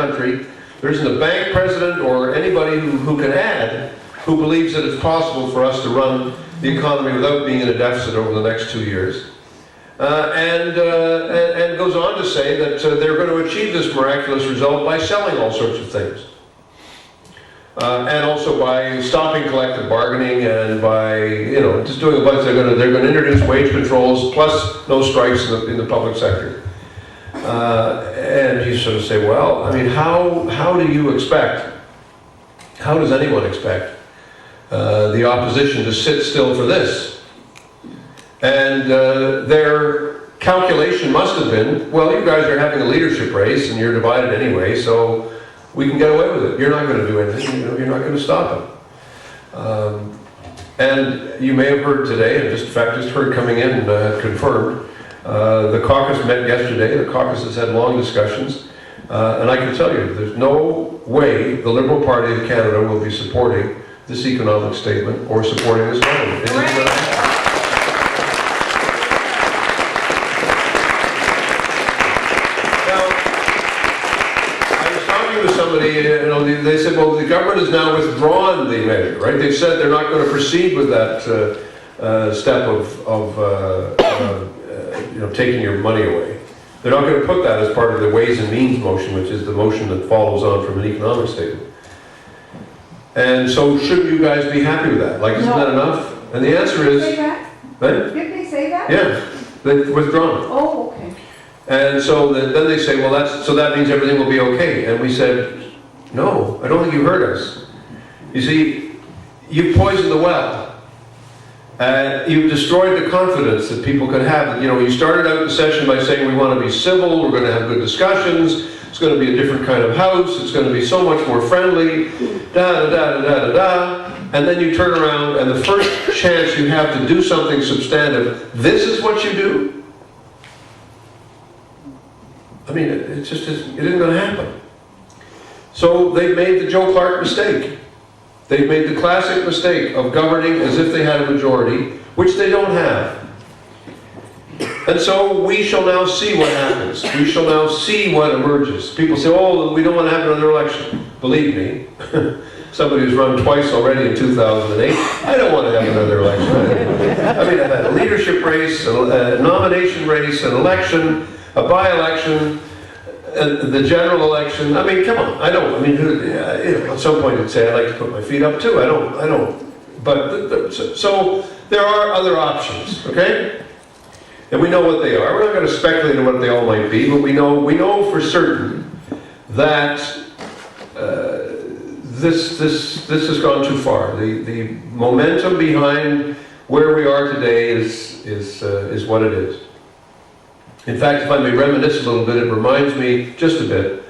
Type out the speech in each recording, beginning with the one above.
country, there isn't a bank president or anybody who can add who believes that it's possible for us to run the economy without being in a deficit over the next 2 years. And goes on to say that they're going to achieve this miraculous result by selling all sorts of things. And also by stopping collective bargaining and by, just doing a bunch. They're going to introduce wage controls plus no strikes in the public sector. And you sort of say, well, I mean, how do you expect? How does anyone expect the opposition to sit still for this? And their calculation must have been, well, you guys are having a leadership race and you're divided anyway, so we can get away with it. You're not going to do anything. You're not going to stop it. And you may have heard today, and just heard coming in confirmed, the caucus met yesterday. The caucus has had long discussions. And I can tell you, there's no way the Liberal Party of Canada will be supporting this economic statement or supporting this government. It is not happening. With somebody, they said, well, the government has now withdrawn the measure, right? They've said they're not going to proceed with that step of taking your money away. They're not going to put that as part of the Ways and Means motion, which is the motion that follows on from an economic statement. And so, shouldn't you guys be happy with that? Like, isn't that enough? And the answer is, Did they say that? right? Did they say that? Yeah, they've withdrawn. Oh, okay. And so then they say, well, that means everything will be okay. And we said, no, I don't think you heard us. You see, you poisoned the well. You've destroyed the confidence that people could have. You started out the session by saying we want to be civil, we're going to have good discussions, it's going to be a different kind of house, it's going to be so much more friendly, da-da-da-da-da-da-da. And then you turn around and the first chance you have to do something substantive, this is what you do? I mean, it isn't going to happen. So they've made the Joe Clark mistake. They've made the classic mistake of governing as if they had a majority, which they don't have. And so we shall now see what happens. We shall now see what emerges. People say, oh, we don't want to have another election. Believe me, somebody who's run twice already in 2008, I don't want to have another election. I mean, I've had a leadership race, a nomination race, an election, a by-election, the general election. I mean, come on. At some point you'd say, I'd like to put my feet up too. I don't. But, so there are other options, okay? And we know what they are. We're not going to speculate on what they all might be, but we know for certain that this has gone too far. The momentum behind where we are today is what it is. In fact, if I may reminisce a little bit, it reminds me just a bit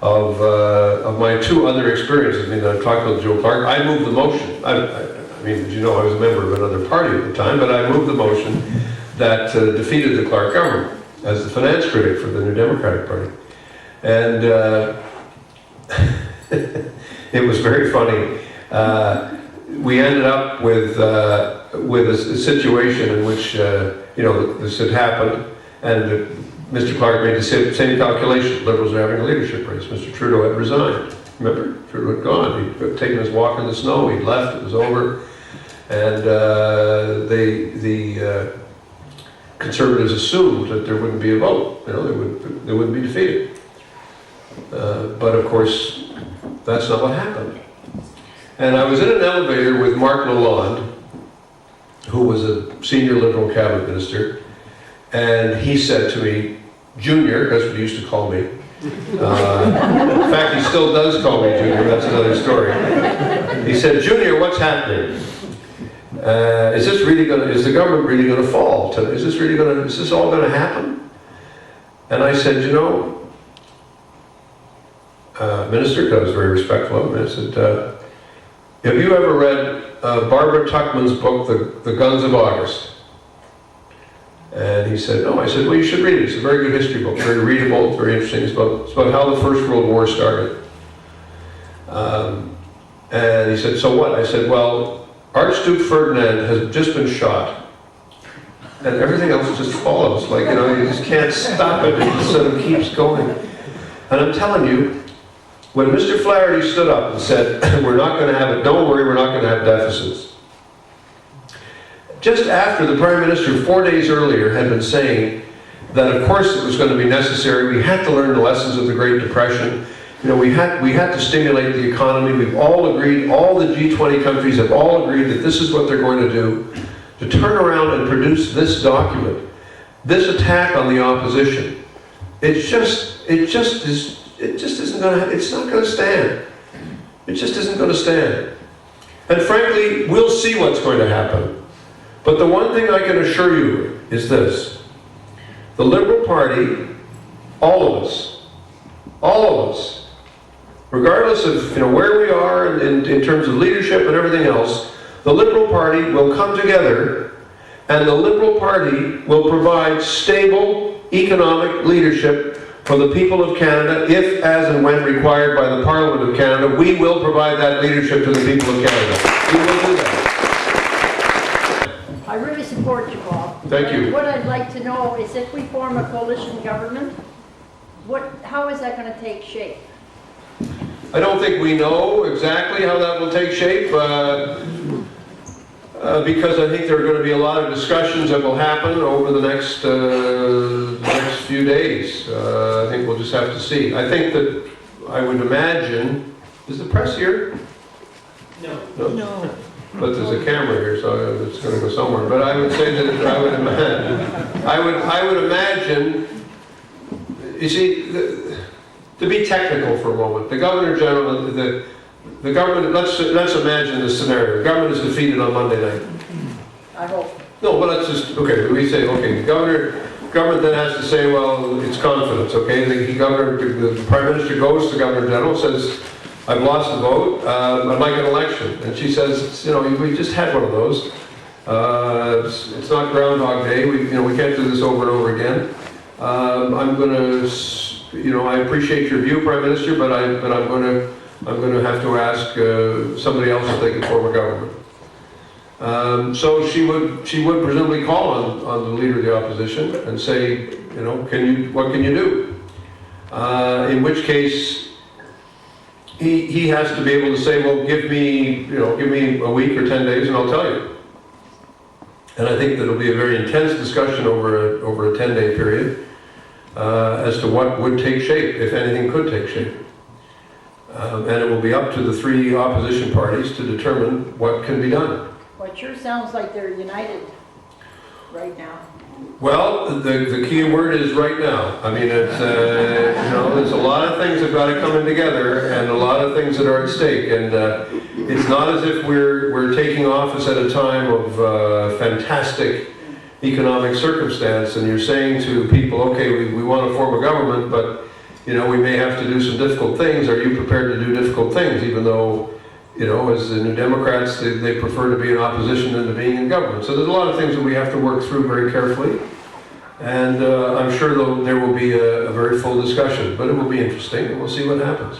of my two other experiences. I mean, I'm talking about Joe Clark. I moved the motion. I mean, as you know, I was a member of another party at the time, but I moved the motion that defeated the Clark government as the finance critic for the New Democratic Party. And it was very funny. We ended up with a situation in which, this had happened. And Mr. Clark made the same calculation. Liberals are having a leadership race. Mr. Trudeau had resigned. Remember? Trudeau had gone. He'd taken his walk in the snow. He'd left. It was over. And the Conservatives assumed that there wouldn't be a vote. They wouldn't be defeated. But of course, that's not what happened. And I was in an elevator with Marc Lalonde, who was a senior Liberal cabinet minister. And he said to me, Junior, that's what he used to call me. In fact, he still does call me Junior, that's another story. He said, Junior, what's happening? Is the government really going to fall? Is this all going to happen? And I said, Minister, because I was very respectful of him, I said, have you ever read Barbara Tuchman's book, The Guns of August? And he said, no. I said, well, you should read it. It's a very good history book, very readable, it's very interesting. It's about how the First World War started. And he said, so what? I said, well, Archduke Ferdinand has just been shot. And everything else just follows. You just can't stop it. It just sort of keeps going. And I'm telling you, when Mr. Flaherty stood up and said, we're not going to have it, don't worry, we're not going to have deficits. Just after the Prime Minister 4 days earlier had been saying that of course it was going to be necessary, we had to learn the lessons of the Great Depression, you know, we had to stimulate the economy, we've all agreed, all the G20 countries have all agreed that this is what they're going to do, to turn around and produce this document, this attack on the opposition, it just isn't going to, it's not going to stand. It just isn't going to stand. And frankly, we'll see what's going to happen. But the one thing I can assure you is this. The Liberal Party, all of us, regardless of where we are in terms of leadership and everything else, the Liberal Party will come together and the Liberal Party will provide stable economic leadership for the people of Canada, if, as, and when required by the Parliament of Canada. We will provide that leadership to the people of Canada. We will do that. I really support you, Bob. Thank you. What I'd like to know is if we form a coalition government, how is that going to take shape? I don't think we know exactly how that will take shape, because I think there are going to be a lot of discussions that will happen over the next few days. I think we'll just have to see. I think that I would imagine, is the press here? No. But there's a camera here, so it's going to go somewhere. But I would say that I would imagine, you see, to be technical for a moment, the Governor General, the government, let's imagine this scenario. The government is defeated on Monday night. I hope. No, but let's just, okay, we say, okay, the government then has to say, well, it's confidence, okay? The Prime Minister goes to Governor General, says, I've lost the vote, I'd like an election. And she says, we just had one of those. It's not Groundhog Day, we can't do this over and over again. I'm going to, I appreciate your view, Prime Minister, but I'm going to have to ask somebody else if they can form a government. So she would presumably call on the leader of the opposition and say, what can you do? In which case, he has to be able to say, well, give me a week or 10 days and I'll tell you. And I think that it'll be a very intense discussion over a 10-day period as to what would take shape, if anything could take shape. And it will be up to the three opposition parties to determine what can be done. Well, it sure sounds like they're united right now. Well, the key word is right now. I mean, it's, there's a lot of things that have got to come in together and a lot of things that are at stake. And it's not as if we're taking office at a time of fantastic economic circumstance and you're saying to people, okay, we want to form a government, but we may have to do some difficult things. Are you prepared to do difficult things? Even though, as the New Democrats, they prefer to be in opposition than to being in government. So there's a lot of things that we have to work through very carefully. And I'm sure there will be a very full discussion, but it will be interesting and we'll see what happens.